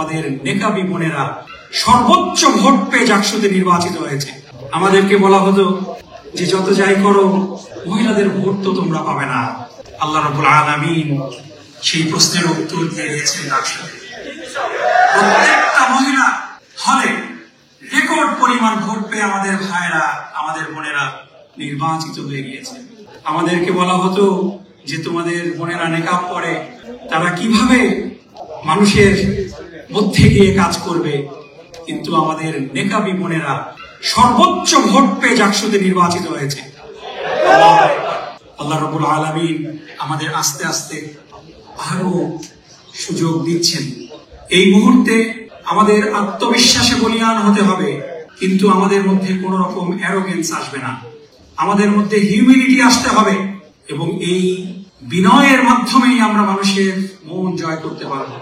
আমাদের নেকাবী বোনেরা সর্বোচ্চ ভোট পেয়ে জাকসুতে নির্বাচিত হয়েছে। আমাদেরকে বলা হতো যে যত যাই করো মহিলাদের ভোট তো তোমরা পাবে না। আল্লাহ রাব্বুল আলামিন সেই প্রশ্নের উত্তর দিয়ে দিয়েছেন জাকসুতে। প্রত্যেকটা মহিলা হলে রেকর্ড পরিমাণ ভোট পেয়ে আমাদের ভাইরা, আমাদের বোনেরা নির্বাচিত হয়ে গিয়েছে। আমাদেরকে বলা হতো যে তোমাদের বোনেরা নেকাব পরে তারা কিভাবে মানুষের মধ্যে গিয়ে কাজ করবে, কিন্তু আমাদের নেকাবী বোনেরা সর্বোচ্চ ভোট পেয়ে জাকসুতে নির্বাচিত হয়েছে। আল্লাহ রাব্বুল আলামিন আমাদের আস্তে আস্তে আরো সুযোগ দিচ্ছেন। এই মুহূর্তে আমাদের আত্মবিশ্বাসে বলীয়ান হতে হবে, কিন্তু আমাদের মধ্যে কোন রকম অ্যারোগেন্স আসবে না। আমাদের মধ্যে হিউমিলিটি আসতে হবে এবং এই বিনয়ের মাধ্যমেই আমরা মানুষের মন জয় করতে পারবো।